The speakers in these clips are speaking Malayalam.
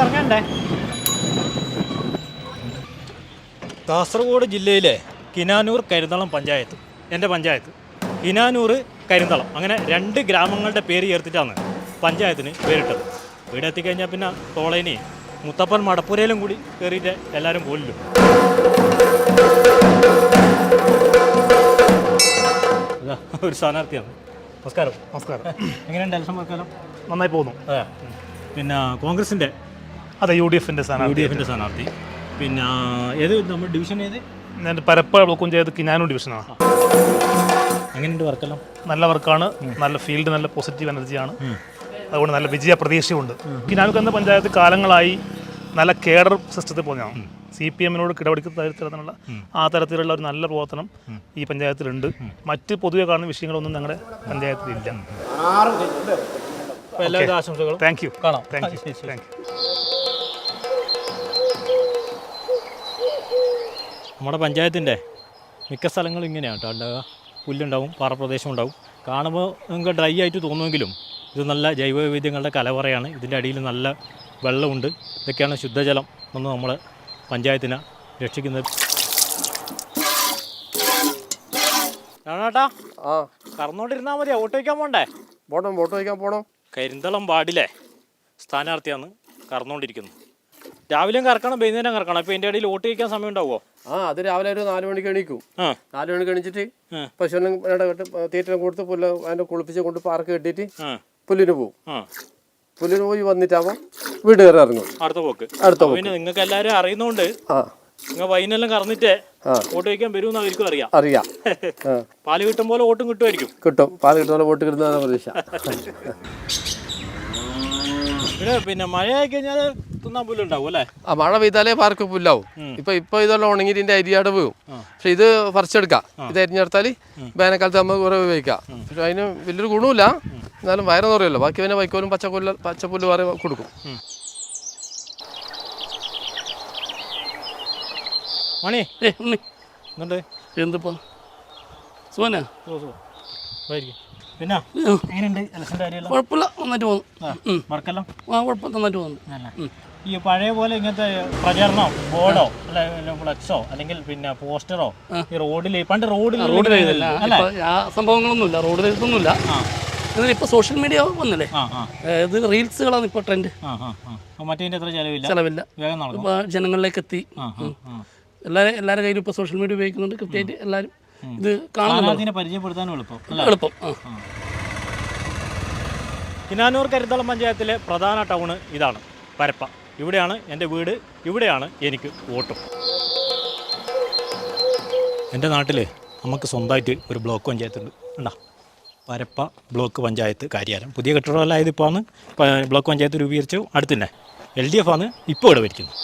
ഇറങ്ങണ്ടേ. കാസർഗോഡ് ജില്ലയിലെ കിനാനൂർ കരിന്തളം പഞ്ചായത്ത്, എൻ്റെ പഞ്ചായത്ത് കിനാനൂർ കരിന്തളം, അങ്ങനെ 2 ഗ്രാമങ്ങളുടെ പേര് ചേർത്തിട്ടാണ് പഞ്ചായത്തിന് പേരിട്ടത്. ഇവിടെ എത്തിക്കഴിഞ്ഞാൽ പിന്നെ തോളേനി മുത്തപ്പൻ മടപ്പുരയിലും കൂടി കയറിയിട്ട് എല്ലാവരും പോലില്ലോ. ഒരു സ്ഥാനാർത്ഥിയാണ്. നമസ്കാരം. എങ്ങനെയുണ്ട് ഇലക്ഷൻ വർക്കാലം? നന്നായി പോകുന്നു. അതെ. പിന്നെ കോൺഗ്രസിൻ്റെ? അതെ, UDFൻ്റെ സ്ഥാനാർത്ഥി. പിന്നെ ഏത് നമ്മുടെ ഡിവിഷൻ ഏത്? ഞാൻ പരപ്പ ബ്ലോക്കും ചെയ്ത് കിനാനൂർ ഡിവിഷനാണ്. എങ്ങനെയുണ്ട് വർക്കെല്ലാം? നല്ല വർക്കാണ്, നല്ല ഫീൽഡ്, നല്ല പോസിറ്റീവ് എനർജിയാണ്. അതുകൊണ്ട് നല്ല വിജയ പ്രതീക്ഷയുണ്ട്. കിനാനൂർ എന്ന പഞ്ചായത്ത് കാലങ്ങളായി നല്ല കേഡർ സിസ്റ്റത്തിൽ പോകുന്നതാണ്. CPM-നോട് കിടപിടിക്കുന്ന തരത്തിലുള്ള ആ തരത്തിലുള്ള ഒരു നല്ല പ്രവർത്തനം ഈ പഞ്ചായത്തിലുണ്ട്. മറ്റ് പൊതുവെ കാണുന്ന വിഷയങ്ങളൊന്നും ഞങ്ങളുടെ പഞ്ചായത്തിലില്ല. എല്ലാവരും ആശംസകളും. Thank you. കാണാം. Thank you. നമ്മുടെ പഞ്ചായത്തിൻ്റെ മിക്ക സ്ഥലങ്ങളും ഇങ്ങനെയാണ് കേട്ടോ ഉണ്ടാവുക. പുല്ലുണ്ടാവും, പാറപ്രദേശം ഉണ്ടാവും. കാണുമ്പോൾ നിങ്ങൾക്ക് ഡ്രൈ ആയിട്ട് തോന്നുമെങ്കിലും ഇത് നല്ല ജൈവവൈവിധ്യങ്ങളുടെ കലവറയാണ്. ഇതിൻ്റെ അടിയിൽ നല്ല വെള്ളമുണ്ട്. ഇതൊക്കെയാണ് ശുദ്ധജലം എന്ന് നമ്മളെ പഞ്ചായത്തിനെ രക്ഷിക്കുന്നത്. ചേട്ടാ, കറന്നോണ്ടിരുന്നാൽ മതിയോ? വോട്ട് വയ്ക്കാൻ പോണ്ടേ? വോട്ട് വയ്ക്കാൻ പോകണം. കരിന്തളം വാർഡിലെ സ്ഥാനാർത്ഥിയാണ് കറന്നുകൊണ്ടിരിക്കുന്നത്. രാവിലെയും കറക്കണം, വൈകുന്നേരം കറക്കണം. അപ്പോൾ എൻ്റെ ഇടയിൽ വോട്ട് വയ്ക്കാൻ സമയം ഉണ്ടാവുമോ? അത് രാവിലെ ഒരു 4 മണിക്ക് എണീക്കും. 4 മണിക്ക് എണീച്ചിട്ട് പശുവിനും തീറ്റ കൊടുത്ത് പുല്ല് അതിനെ കുളിപ്പിച്ച് കൊണ്ട് പാർക്ക് കെട്ടിയിട്ട് പുല്ലിന് പോകും. പുല്ലിന് പോയി വന്നിട്ടാകുമ്പോൾ വീട് കയറി ഇറങ്ങും. അടുത്ത പോക്ക്. പിന്നെ നിങ്ങൾക്ക് എല്ലാവരും അറിയുന്നോണ്ട് നിങ്ങൾ വൈകുന്നേരം കറന്നിട്ട് വോട്ട് വയ്ക്കാൻ വരുമെന്ന് അവർക്കും അറിയാം. പാല് കിട്ടും പോലെ വോട്ടും കിട്ടുമായിരിക്കും. പാല് കിട്ടും പോലെ വോട്ട് കിട്ടുന്നതാണ് പ്രതീക്ഷ. പിന്നെ മഴയായി കഴിഞ്ഞാൽ തിന്നാൻ പുല്ലുണ്ടാവും അല്ലേ? മഴ പെയ്താലേ പാർക്ക് പുല്ലാവും. ഇപ്പൊ ഇതെല്ലാം ഉണങ്ങിയിട്ട് ഇതിന്റെ അരിയാട് പോകും. പക്ഷെ ഇത് പറിച്ചെടുക്കാം. ഇത് അരിഞ്ഞെടുത്താൽ വേനൽക്കാലത്ത് നമുക്ക് കുറേ ഉപയോഗിക്കാം. പക്ഷെ അതിന് വലിയൊരു ഗുണമില്ല. എന്നാലും വയറെന്ന് പറയുമല്ലോ. ബാക്കി പിന്നെ വൈക്കോലും പച്ചപ്പുല്ല് വേറെ കൊടുക്കും. മണി എന്നുണ്ട്? എന്തിപ്പോ സുഖനാ? പിന്നെ എങ്ങനെയുണ്ട് ഇലക്ഷൻ്റെ കാര്യമെല്ലാം? കുഴപ്പമില്ല, നന്നായിട്ട് പോകുന്നു. വർക്കെല്ലാം കുഴപ്പം നന്നായിട്ട് പോകുന്നു. ഈ പഴയ പോലെ ഇങ്ങനത്തെ പ്രചരണോ ബോർഡോ അല്ല ഫ്ലക്സോ അല്ലെങ്കിൽ പിന്നെ പോസ്റ്ററോ ഈ റോഡിൽ പണ്ട് റോഡിൽ ആ സംഭവങ്ങളൊന്നുമില്ല, റോഡിൽ എഴുത്തൊന്നുമില്ല. ഇപ്പൊ സോഷ്യൽ മീഡിയ വന്നില്ലേ, ഇത് റീൽസുകളാണ് ഇപ്പൊ ട്രെൻഡ്. മറ്റേ അത്ര ചെലവില്ല, ഇപ്പൊ ജനങ്ങളിലേക്ക് എത്തി. എല്ലാവരുടെ കയ്യിലും ഇപ്പൊ സോഷ്യൽ മീഡിയ ഉപയോഗിക്കുന്നുണ്ട്. കൃത്യമായിട്ട് എല്ലാവരും ഇത് കാണുന്നതിനെ പരിചയപ്പെടുത്താനും എളുപ്പം. കിനാനൂർ കരിന്തളം പഞ്ചായത്തിലെ പ്രധാന ടൗണ് ഇതാണ്, പരപ്പ. ഇവിടെയാണ് എൻ്റെ വീട്, ഇവിടെയാണ് എനിക്ക് വോട്ടും. എൻ്റെ നാട്ടിൽ നമുക്ക് സ്വന്തമായിട്ട് ഒരു ബ്ലോക്ക് പഞ്ചായത്തുണ്ട്. ഉണ്ടാ, പരപ്പ ബ്ലോക്ക് പഞ്ചായത്ത് കാര്യാലയം. പുതിയ കെട്ടിടമല്ലായത് ഇപ്പോൾ ആണ് ബ്ലോക്ക് പഞ്ചായത്ത് രൂപീകരിച്ചു. അടുത്ത് തന്നെ LDF ആണ് ഇപ്പോൾ ഇവിടെ ഭരിക്കുന്നത്.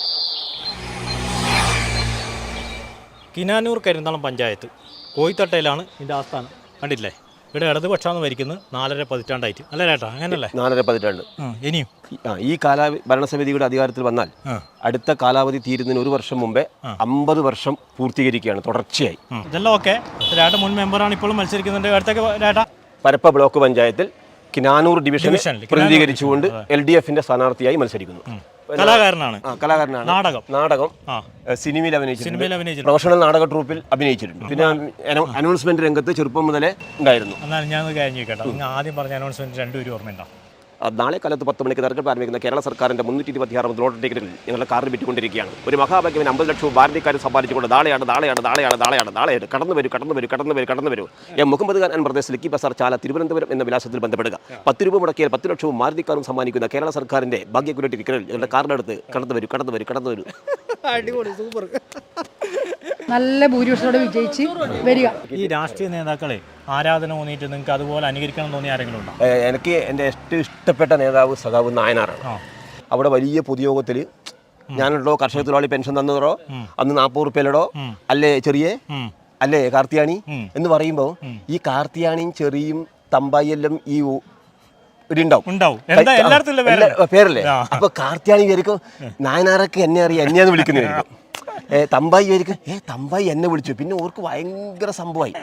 കിനാനൂർ കരിന്തളം പഞ്ചായത്ത് കോയിത്തട്ടയിലാണ് ഇതിൻ്റെ ആസ്ഥാനം. കണ്ടില്ലേ, ഇവിടെ ഇടതുപക്ഷമാണ് ഭരിക്കുന്നത് 4.5 പതിറ്റാണ്ടായിട്ട്. അല്ലേ ചേട്ടാ? അങ്ങനല്ലേ? 4.5 പതിറ്റാണ്ട്. ഇനിയും ഈ ഭരണസമിതിയുടെ അധികാരത്തിൽ വന്നാൽ അടുത്ത കാലാവധി തീരുന്നതിന് 1 വർഷം മുമ്പേ 50 വർഷം പൂർത്തീകരിക്കുകയാണ് തുടർച്ചയായി. ഇതെല്ലാം ഓക്കെ. ചേട്ടാ മുൻ മെമ്പറാണ്, ഇപ്പോഴും മത്സരിക്കുന്നുണ്ട്. അടുത്തൊക്കെ ചേട്ടാ പരപ്പ ബ്ലോക്ക് പഞ്ചായത്തിൽ കിനാനൂർ ഡിവിഷൻ പ്രതിനിധീകരിച്ചുകൊണ്ട് LDFന്റെ സ്ഥാനാർത്ഥിയായി മത്സരിക്കുന്നു. കലാകാരനാണ്. നാടകം സിനിമയിൽ അഭിനയിച്ചു. പ്രൊഫഷണൽ നാടക ട്രൂപ്പിൽ അഭിനയിച്ചിട്ടുണ്ട്. പിന്നെ അനൗൺസ്മെന്റ് രംഗത്ത് ചെറുപ്പം മുതലേ ഉണ്ടായിരുന്നു. എന്നാലും ഞാൻ കാര്യം ചോദിക്കട്ടെ, നിങ്ങൾ ആദ്യം പറഞ്ഞ അനൗൺസ്മെന്റ് 2 പേരും ഓർമ്മയുണ്ടോ? നാളെ കാലത്ത് 10 മണിക്ക് നറുക്കെടുപ്പ് ആരംഭിക്കുന്ന കേരള സർക്കാരിന്റെ 326 ലോട്ടറി ടിക്കറ്റുകൾ ഞങ്ങളുടെ കാറിൽ വിറ്റുകൊണ്ടിരിക്കുകയാണ്. ഒരു മഹാഭാഗ്യത്തിന് 50 ലക്ഷവും ഭാരതീയക്കാരും സമ്പാദിച്ചുകൊണ്ട് നാളെയാണ് കടന്നു വരൂ. മുഹമ്മദ് ഖാൻ പ്രദേശ് ലിക്കി ബസാർ ചാല തിരുവനന്തപുരം എന്ന വിലാസത്തിൽ ബന്ധപ്പെടുക. 10 രൂപ മുടക്കിയാൽ 10 ലക്ഷവും ഭാരതീയക്കാരും സമ്മാനിക്കുന്ന കേരള സർക്കാരിന്റെ ഭാഗ്യക്കുള്ള ടിക്കറ്റുകൾ ഞങ്ങളുടെ കാറിനടുത്ത് കടന്നു വരൂ. അടിപൊളി, സൂപ്പർ. നല്ല ഭൂരിപക്ഷത്തോടെ വിജയിച്ച് വരിക. ഈ രാഷ്ട്രീയ നേതാക്കളെ ആരാധന തോന്നിയിട്ട് നിങ്ങൾക്ക് അതുപോലെ അനുകരിക്കണം തോന്നിയ ആരെങ്കിലും ഉണ്ടോ? എനിക്ക് എൻ്റെ ഏറ്റവും ഇഷ്ടപ്പെട്ട നേതാവ് സഖാവ് നായനാറാണ്. അവിടെ വലിയ പൊതുയോഗത്തിൽ ഞാനുള്ളോ കർഷക തൊഴിലാളി പെൻഷൻ തന്നതോ അന്ന് 40 റുപ്യയിലോ അല്ലേ കാർത്തിയാണി എന്ന് പറയുമ്പോൾ ഈ കാർത്തിയാണിയും ചെറിയും തമ്പായിയെല്ലാം ഈ പേരല്ലേ. അപ്പൊ കാർത്തിയാണി വിചാരിക്കും നായനാറൊക്കെ എന്നെ അറിയാം, എന്നെയാന്ന് വിളിക്കുന്നതായിരിക്കും. തമ്പായി വിചാരിക്കും തമ്പായി എന്നെ വിളിച്ചു. പിന്നെ ഓർക്ക് ഭയങ്കര സംഭവമായി.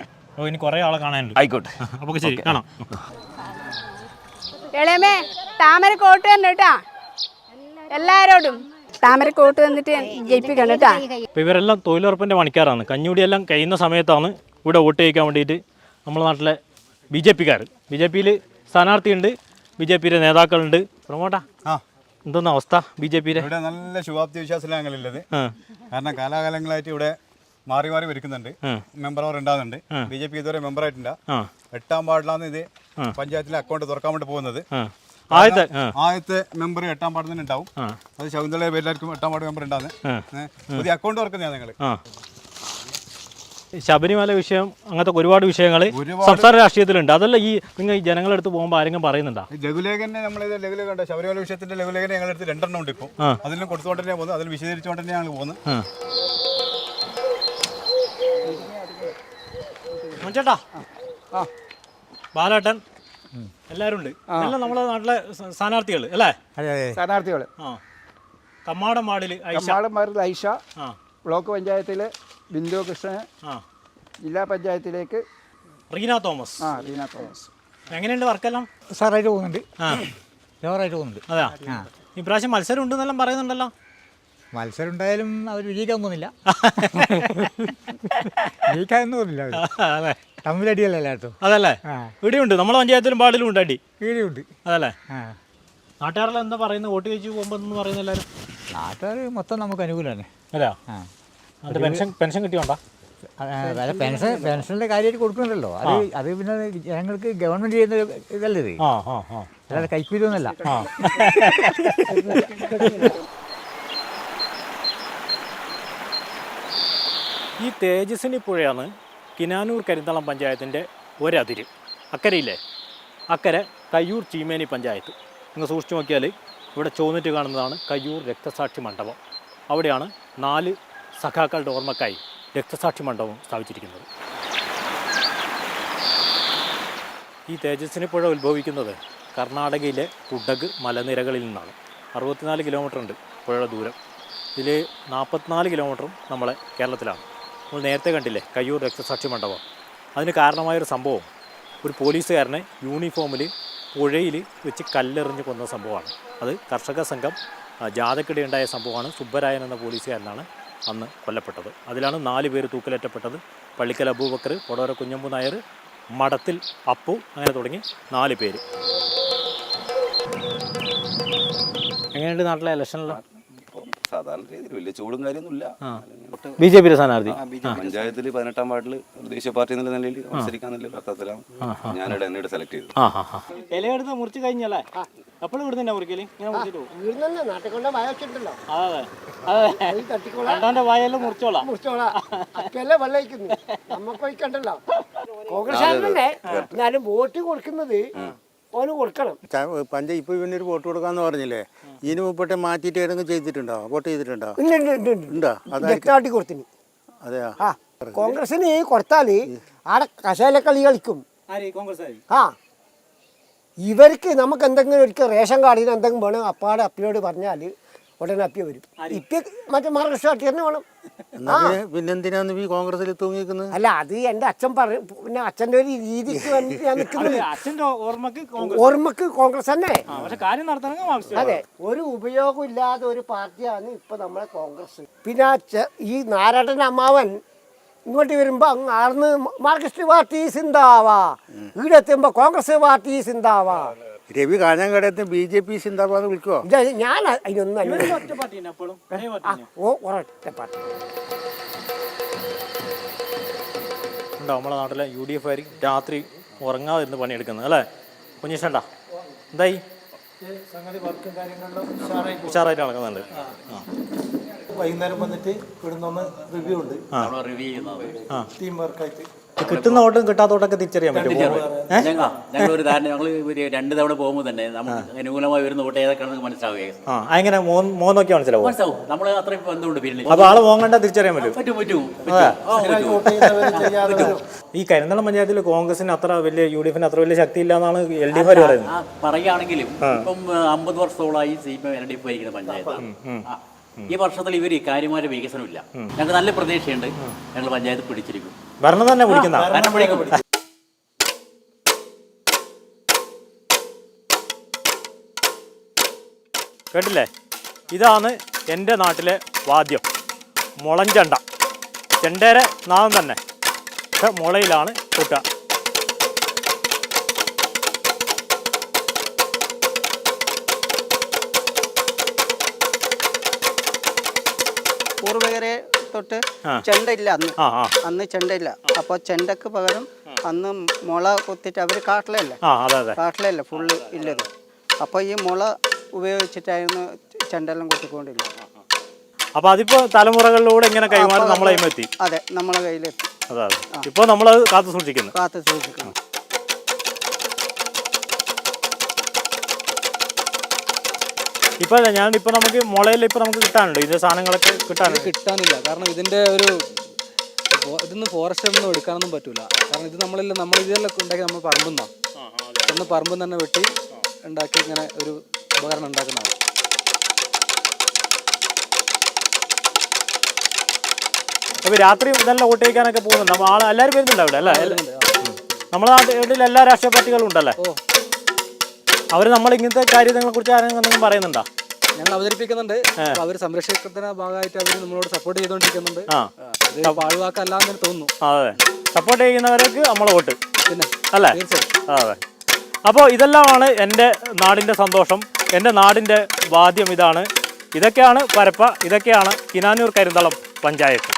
ഇനി കുറെ ആളെ കാണാനുണ്ട്. ആയിക്കോട്ടെ, അപ്പോൾ ശരി, കാണാം. ഇളയമേ താമരക്കോട്ട് തന്നെ കേട്ടാ, എല്ലാരോടും താമരക്കോട്ട് വന്നിട്ട് ജയിപ്പിക്കണം കേട്ടാ. അപ്പോൾ ഇവരെല്ലാം തൊഴിലുറപ്പിൻ്റെ പണിക്കാരാണ്. കഞ്ഞൂടിയെല്ലാം കഴിയുന്ന സമയത്താണ് ഇവിടെ വോട്ട് ചെയ്യിക്കാൻ വേണ്ടിയിട്ട് നമ്മുടെ നാട്ടിലെ BJP-കാർ. BJP-യിൽ സ്ഥാനാർത്ഥിയുണ്ട്, BJP-യുടെ നേതാക്കളുണ്ട്. പ്രമോട്ടാ എന്തെന്ന അവസ്ഥ BJP-യുടെ? ഇവിടെ നല്ല ശുഭാപ്തി വിശ്വാസത്തിലാണ് ഞങ്ങളുള്ളത്. കാരണം കാലാകാലങ്ങളായിട്ട് ഇവിടെ മാറി മാറി വരുന്നുണ്ട്, മെമ്പർമാർ ഉണ്ടാകുന്നുണ്ട്. BJP ഇതുവരെ മെമ്പറായിട്ടില്ല. 8-ാം വാർഡിലാണ് ഇത് പഞ്ചായത്തിലെ അക്കൗണ്ട് തുറക്കാൻ വേണ്ടി പോകുന്നത്. ആദ്യത്തെ മെമ്പർ 8-ാം വാർഡിൽ തന്നെ ഉണ്ടാവും. അത് ശകുന്തള എല്ലാവർക്കും 8-ാം വാർഡ് മെമ്പർ ഉണ്ടാകുന്നത്. പുതിയ അക്കൗണ്ട് തുറക്കുന്നതാണ് ഞങ്ങൾ. ശബരിമല വിഷയം, അങ്ങനത്തെ ഒരുപാട് വിഷയങ്ങൾ സംസ്ഥാന രാഷ്ട്രീയത്തിലുണ്ട്. അതല്ല ഈ നിങ്ങൾ ഈ ജനങ്ങളെടുത്ത് പോകുമ്പോൾ ആരെങ്കിലും പറയുന്നുണ്ടോ? ലഘുലേഖനെ നമ്മളിത് ലഘുലേഖ ശബരിമല വിഷയത്തിന്റെ ലഘുലേഖന ഞങ്ങളടുത്ത് 2 ഉണ്ട്. ഇപ്പോൾ അതിലും കൊടുത്തുകൊണ്ട് തന്നെയാണ് പോകുന്നത്, അതിൽ വിശദീകരിച്ചുകൊണ്ട് തന്നെയാണ് ഞങ്ങൾ പോകുന്നത്. ചേട്ടാ, ബാലേട്ടൻ എല്ലാവരും ഉണ്ട്. എല്ലാം നമ്മളെ നാട്ടിലെ സ്ഥാനാർത്ഥികൾ അല്ലേ? സ്ഥാനാർത്ഥികൾ കമ്മാടം വാർഡിൽ ഐഷ, ബ്ലോക്ക് പഞ്ചായത്തിൽ ബിന്ദു കൃഷ്ണൻ, ജില്ലാ പഞ്ചായത്തിലേക്ക് റീന തോമസ്. എങ്ങനെയുണ്ട് വർക്കെല്ലാം? സാറായിട്ട് പോകുന്നുണ്ട്, ജോറായിട്ട് പോകുന്നുണ്ട്. അതാ, ഇപ്രാവശ്യം മത്സരം ഉണ്ടെന്നെല്ലാം പറയുന്നുണ്ടല്ലോ. മത്സരം ഉണ്ടായാലും അവർ വിജയിക്കാൻ പോകുന്നില്ല. വിജയിക്കാനൊന്നും പോകുന്നില്ല, അതെ, തമ്മിലടിയല്ല എല്ലായിടത്തും. അതല്ലേ? ഇവിടെയുണ്ട്, നമ്മളെ പഞ്ചായത്തിലും വാർഡിലും ഉണ്ട് അടി. ഈടെയുണ്ട്. അതല്ലേ? നാട്ടുകാരെല്ലാം എന്താ പറയുന്നത്? വോട്ട് കഴിച്ച് പോകുമ്പോൾ എന്ന് പറയുന്ന എല്ലാവരും? നാട്ടുകാർ മൊത്തം നമുക്ക് അനുകൂലമാണ്. അല്ല, പെൻഷൻ കിട്ടിയോണ്ടാ? പെൻഷന്റെ കാര്യമായിട്ട് കൊടുക്കുന്നുണ്ടല്ലോ. അത് പിന്നെ ജനങ്ങൾക്ക് ഗവൺമെന്റ് ചെയ്യുന്ന ഇതല്ലേ ഇത്, അല്ലാതെ കൈക്കൂലൊന്നുമല്ല. ഈ തേജസ്വിനി പുഴയാണ് കിനാനൂർ കരിന്തളം പഞ്ചായത്തിൻ്റെ ഒരതിര്. അക്കരയില്ലേ, അക്കരെ കയ്യൂർ ചീമേനി പഞ്ചായത്ത്. നിങ്ങൾ സൂക്ഷിച്ചു നോക്കിയാൽ ഇവിടെ ചുവന്നിട്ട് കാണുന്നതാണ് കയ്യൂർ രക്തസാക്ഷി മണ്ഡപം. അവിടെയാണ് 4 സഖാക്കളുടെ ഓർമ്മക്കായി രക്തസാക്ഷി മണ്ഡപം സ്ഥാപിച്ചിരിക്കുന്നത്. ഈ തേജസ്വിനി പുഴ ഉത്ഭവിക്കുന്നത് കർണാടകയിലെ കുടക് മലനിരകളിൽ നിന്നാണ്. 64 കിലോമീറ്റർ ഉണ്ട് പുഴയുടെ ദൂരം. ഇതിൽ 44 കിലോമീറ്ററും നമ്മളെ കേരളത്തിലാണ്. നമ്മൾ നേരത്തെ കണ്ടില്ലേ കയ്യൂർ രക്തസാക്ഷി മണ്ഡപം. അതിന് കാരണമായൊരു സംഭവം, ഒരു പോലീസുകാരനെ യൂണിഫോമിൽ പുഴയിൽ വെച്ച് കല്ലെറിഞ്ഞ് കൊന്ന സംഭവമാണ്. അത് കർഷക സംഘം ജാഥക്കിടെ സംഭവമാണ്. സുബ്ബരായൻ എന്ന പോലീസുകാരനാണ് അന്ന് കൊല്ലപ്പെട്ടത്. അതിലാണ് 4 പേര് തൂക്കിലേറ്റപ്പെട്ടത്. പള്ളിക്കൽ അബൂബക്കർ, പൊടോര കുഞ്ഞമ്പു നായർ, മടത്തിൽ അപ്പു, അങ്ങനെ തുടങ്ങി 4 പേര്. എങ്ങനെയുണ്ട് നാട്ടിലെ ഇലക്ഷനിലുള്ള? സാധാരണ രീതിയിൽ വലിയ ചൂടും കാര്യമൊന്നുമില്ല. BJP-യുടെ സ്ഥാനാർത്ഥി പഞ്ചായത്തിൽ 18-ാം വാർഡിൽ ദേശീയ പാർട്ടി എന്നുള്ള നിലയിൽ മത്സരിക്കാന്നുള്ള അർത്ഥത്തിലാണ് ഞാനിവിടെ എന്നോട് സെലക്ട് ചെയ്തത്. ഇലയെടുത്ത് മുറിച്ച് കഴിഞ്ഞല്ലേ? എപ്പോഴും ഇവിടെ തന്നെ മുറിക്കല്? രണ്ടാന്റെ വായെല്ലാം മുറിച്ചോളാം. എന്നാലും വോട്ട് കൊടുക്കുന്നത് കൊടുക്കണം. ഇപ്പൊ ഇവനൊരു വോട്ട് കൊടുക്കാന്ന് പറഞ്ഞില്ലേ, ഇതിന് മുമ്പോട്ട് മാറ്റിയിട്ട് ഏതെങ്കിലും ചെയ്തിട്ടുണ്ടോ? വോട്ട് ചെയ്തിട്ടുണ്ടോ? കൊടുത്തിന്. അതെയാ? കോൺഗ്രസിന് കൊടുത്താല് ആടെ കശാല കളി കളിക്കും. ഇവർക്ക് നമുക്ക് എന്തെങ്കിലും ഒരിക്കൽ റേഷൻ കാർഡിന് എന്തെങ്കിലും വേണം, അപ്പാടെ അപ്പിയോട് പറഞ്ഞാൽ ഉടനെ അപ്പി വരും. ഇപ്പൊ മറ്റേ മഹാരാഷ്ട്ര പാർട്ടി തന്നെ വേണം. പിന്നെന്തിനാന്ന് ഈ കോൺഗ്രസിൽ തൂങ്ങിക്കുന്നത്? അല്ല, അത് എന്റെ അച്ഛൻ പറയും. പിന്നെ അച്ഛൻ്റെ ഒരു രീതിക്ക് വേണ്ടിട്ട് ഞാൻ നിൽക്കുന്നത്. അച്ഛൻ്റെ ഓർമ്മക്ക് കോൺഗ്രസ് തന്നെ. അതെ, ഒരു ഉപയോഗം ഇല്ലാതെ ഒരു പാർട്ടിയാണ് ഇപ്പൊ നമ്മളെ കോൺഗ്രസ്. പിന്നെ ഈ നാരായണന്റെ അമ്മാവൻ ഇങ്ങോട്ട് വരുമ്പോ അങ്ങ് ആർന്ന് മാർക്സിസ്റ്റ് പാർട്ടി സിന്ദാവാ, ഇവിടെ എത്തുമ്പോ കോൺഗ്രസ് പാർട്ടി സിന്ദാവാ. രവി കാഞ്ഞങ്ങാടത്ത് BJP സിന്ദാബാദ് വിളിക്കുവോ? ഞാൻ അതിനൊന്നും ഒറ്റ പാർട്ടി. ഉണ്ടോ നമ്മളെ നാട്ടിലെ UDF ആയിരിക്കും രാത്രി ഉറങ്ങാതിരുന്ന് പണിയെടുക്കുന്നത് അല്ലേ കുഞ്ഞിഷണ്ട? എന്തായി? ഉഷാറായിട്ട് നടക്കുന്നുണ്ട്. വൈകുന്നേരം വന്നിട്ട് ഇവിടുന്ന് റിവ്യൂ ഉണ്ട്, ടീം വർക്കായിട്ട്. കിട്ടുന്ന ഓട്ടും കിട്ടാത്ത ഓട്ടൊക്കെ തിരിച്ചറിയാൻ പറ്റും. ഞങ്ങൾ ഒരു ധാരണ, ഞങ്ങൾ 2 തവണ പോകുമ്പോൾ തന്നെ നമുക്ക് അനുകൂലമായി വരുന്ന വോട്ട് ഏതൊക്കെയാണെന്ന് മനസ്സിലാവുകയും. അങ്ങനെ മോന്നൊക്കെ മനസ്സിലാവും. നമ്മൾ അത്രയും ബന്ധമുണ്ട്. പിന്നെ അപ്പൊ ആള് മോങ്ങണ്ട തിരിച്ചറിയാൻ പറ്റും. ഈ കരിന്തളം പഞ്ചായത്തിൽ കോൺഗ്രസിന് അത്ര വലിയ UDF-ന് അത്ര വലിയ ശക്തി ഇല്ല എന്നാണ് LDF പറയുന്നത്. പറയുകയാണെങ്കിലും ഇപ്പം 50 വർഷത്തോളമായി CPM LDF ഭരിക്കുന്ന പഞ്ചായത്താണ്. ഈ വർഷത്തിൽ ഇവർ കാര്യമായ വികസനമില്ല. ഞങ്ങൾക്ക് നല്ല പ്രതീക്ഷയുണ്ട്, ഞങ്ങൾ പഞ്ചായത്ത് പിടിച്ചിരിക്കും. ഭരണം തന്നെ പിടിക്കുന്ന കേട്ടില്ലേ? ഇതാണ് എൻ്റെ നാട്ടിലെ വാദ്യം, മുളഞ്ചണ്ട. ചെണ്ടേരെ നാദം തന്നെ, പക്ഷെ മുളയിലാണ് കൊട്ടുക. പൂർവികരെ തൊട്ട് ചെണ്ട ഇല്ല അന്ന് ചെണ്ട ഇല്ല. അപ്പോൾ ചെണ്ടക്ക് പകരം അന്ന് മുള കുത്തിട്ട് അവർ കാട്ടിലല്ലേ ഫുള്ള് ഇല്ലത്. അപ്പോൾ ഈ മുള ഉപയോഗിച്ചിട്ടായിരുന്നു ചെണ്ടെല്ലാം കൊട്ടിക്കൊണ്ടില്ല. അപ്പൊ അതിപ്പോ തലമുറകളിലൂടെ ഇങ്ങനെ കൈമാറി നമ്മളെ എത്തി. അതെ, നമ്മളെ കയ്യിലെത്തി. അതെ, ഇപ്പൊ നമ്മളത് കാത്തു സൂക്ഷിക്കുന്നു. ഇപ്പൊ ഞാനിപ്പോ നമുക്ക് മുളയിൽ ഇപ്പൊ നമുക്ക് കിട്ടാനുണ്ട് ഇതിന്റെ സാധനങ്ങളൊക്കെ കിട്ടാനില്ല. കാരണം ഇതിന്റെ ഇതൊന്നും ഫോറസ്റ്റ് ഒന്നും എടുക്കാനൊന്നും പറ്റൂല. കാരണം ഇത് നമ്മൾ ഇതെല്ലാം ഉണ്ടാക്കി നമ്മൾ പറമ്പുന്ന പറമ്പും തന്നെ വെട്ടി ഉണ്ടാക്കി ഇങ്ങനെ ഒരു ഉപകരണം ഉണ്ടാക്കുന്നതാണ്. അപ്പൊ രാത്രി ഇതെല്ലാം വോട്ടേക്കാനൊക്കെ പോകുന്നുണ്ട്. അപ്പൊ എല്ലാവരും വരുന്നുണ്ടാവില്ല അല്ലേ? നമ്മളെ നാട്ടിൽ എല്ലാ രാഷ്ട്രീയ പാർട്ടികളും ഉണ്ടല്ലേ? അവർ നമ്മൾ ഇങ്ങനത്തെ കാര്യങ്ങളെ കുറിച്ച് ആരെങ്കിലും പറയുന്നുണ്ടോ? ഞങ്ങൾ അവതരിപ്പിക്കുന്നുണ്ട്. അവർ സംരക്ഷണത്തിന്റെ ഭാഗമായിട്ട് അവർ നമ്മളോട് സപ്പോർട്ട് ചെയ്തുകൊണ്ടിരിക്കുന്നുണ്ട്. പാഴ്വാക്കല്ലാന്ന് തോന്നുന്നു. അതെ, സപ്പോർട്ട് ചെയ്യുന്നവർക്ക് നമ്മളെ വോട്ട് പിന്നെ അല്ലേ? അതെ. അപ്പോൾ ഇതെല്ലാമാണ് എൻ്റെ നാടിൻ്റെ സന്തോഷം, എൻ്റെ നാടിൻ്റെ വാദ്യം ഇതാണ്. ഇതൊക്കെയാണ് പരപ്പ, ഇതൊക്കെയാണ് കിനാനൂർ കരിന്തളം പഞ്ചായത്ത്.